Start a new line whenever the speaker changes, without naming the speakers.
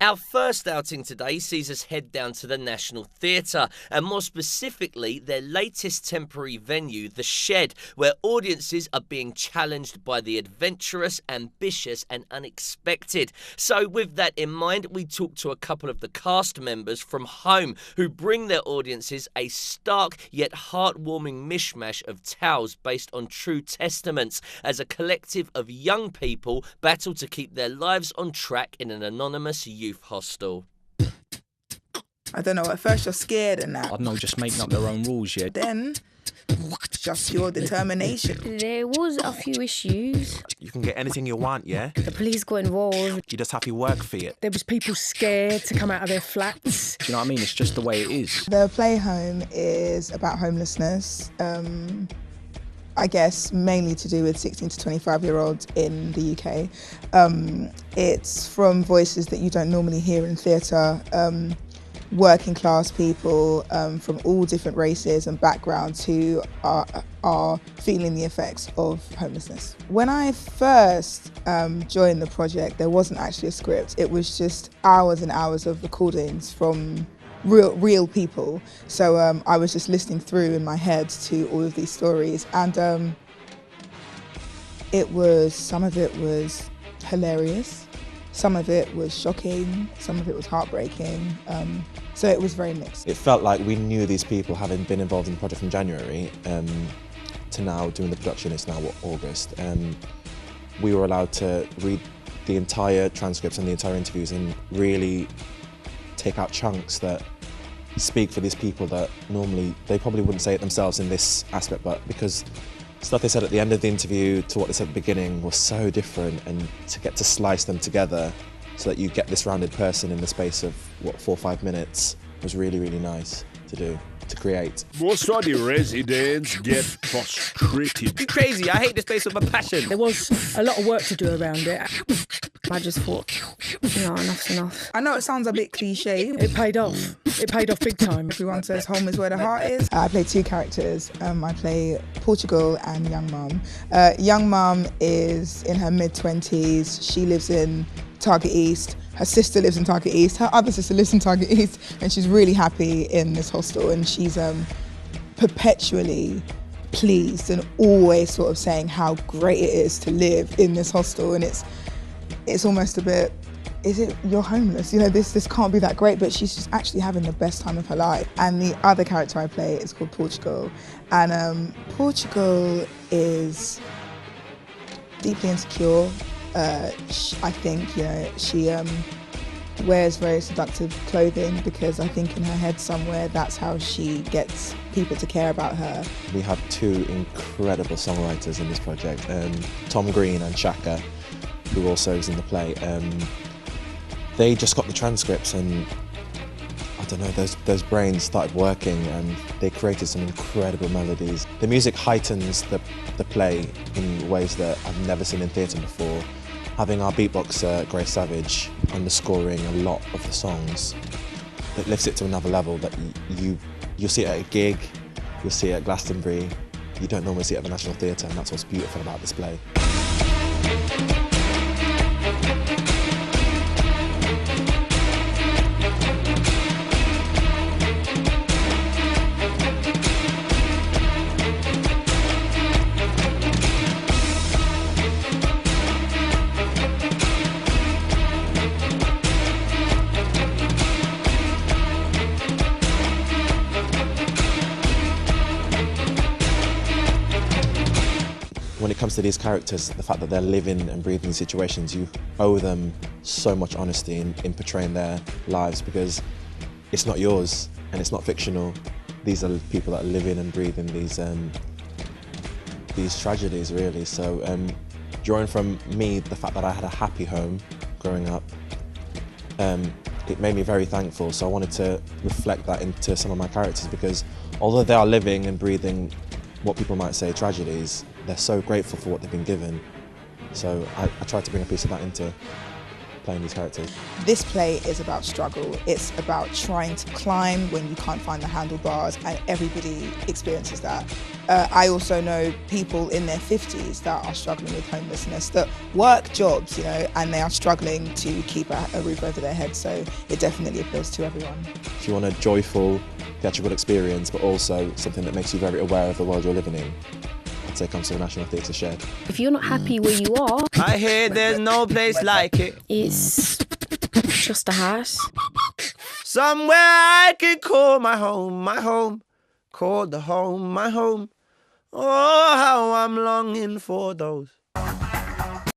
Our first outing today sees us head down to the National Theatre, and more specifically, their latest temporary venue, The Shed, where audiences are being challenged by the adventurous, ambitious and unexpected. So with that in mind, we talked to a couple of the cast members from home who bring their audiences a stark yet heartwarming mishmash of tales based on true testaments as a collective of young people battle to keep their lives on track in an anonymous youth hostel.
I don't know, at first you're scared and that.
I don't know, just making up their own rules, yeah.
Then, just your determination.
There was a few issues.
You can get anything you want, yeah?
The police got involved.
You just have to work for it.
There was people scared to come out of their flats.
Do you know what I mean? It's just the way it is.
The Play Home is about homelessness. I guess mainly to do with 16 to 25-year-olds in the UK. It's from voices that you don't normally hear in theatre, working class people from all different races and backgrounds who are feeling the effects of homelessness. When I first joined the project, there wasn't actually a script. It was just hours and hours of recordings from real people. So I was just listening through in my head to all of these stories, and some of it was hilarious, some of it was shocking, some of it was heartbreaking. So it was very mixed.
It felt like we knew these people, having been involved in the project from January to now doing the production. It's now August. We were allowed to read the entire transcripts and the entire interviews and really take out chunks that speak for these people that normally they probably wouldn't say it themselves in this aspect, but because stuff they said at the end of the interview to what they said at the beginning was so different, and to get to slice them together so that you get this rounded person in the space of, 4 or 5 minutes was really, really nice to do, to create.
Most of the residents get frustrated.
You're crazy, I hate this place with a passion. There was a lot of work to do around it.
I just thought, no, enough's enough.
I know it sounds a bit cliche.
It paid off. It paid off big time.
Everyone says home is where the heart is. I play two characters. I play Portugal and Young Mum. Young Mum is in her mid-20s. She lives in Target East. Her sister lives in Target East. Her other sister lives in Target East. And she's really happy in this hostel. And she's perpetually pleased and always sort of saying how great it is to live in this hostel. And it's almost a bit, you're homeless, this can't be that great, but she's just actually having the best time of her life. And the other character I play is called Portugal. And Portugal is deeply insecure. I think, she wears very seductive clothing because I think in her head somewhere that's how she gets people to care about her.
We have two incredible songwriters in this project, Tom Green and Shaka, who also is in the play. They just got the transcripts and I don't know, those brains started working and they created some incredible melodies. The music heightens the play in ways that I've never seen in theatre before. Having our beatboxer, Grace Savage, underscoring a lot of the songs, that lifts it to another level that you'll see it at a gig, you'll see it at Glastonbury, you don't normally see it at the National Theatre, and that's what's beautiful about this play. When it comes to these characters, the fact that they're living and breathing situations, you owe them so much honesty in portraying their lives, because it's not yours and it's not fictional. These are people that are living and breathing these tragedies, really. So drawing from me, the fact that I had a happy home growing up, it made me very thankful. So I wanted to reflect that into some of my characters, because although they are living and breathing what people might say tragedies, they're so grateful for what they've been given. So I tried to bring a piece of that into playing these characters.
This play is about struggle. It's about trying to climb when you can't find the handlebars, and everybody experiences that. I also know people in their 50s that are struggling with homelessness, that work jobs, you know, and they are struggling to keep a roof over their head. So it definitely appeals to everyone.
If you want a joyful theatrical experience, but also something that makes you very aware of the world you're living in, I'd say come to the National Theatre Shed.
If you're not happy where you are,
I hear there's no place like it.
it's just a house.
Somewhere I can call my home, call the home my home. Oh, how I'm longing for those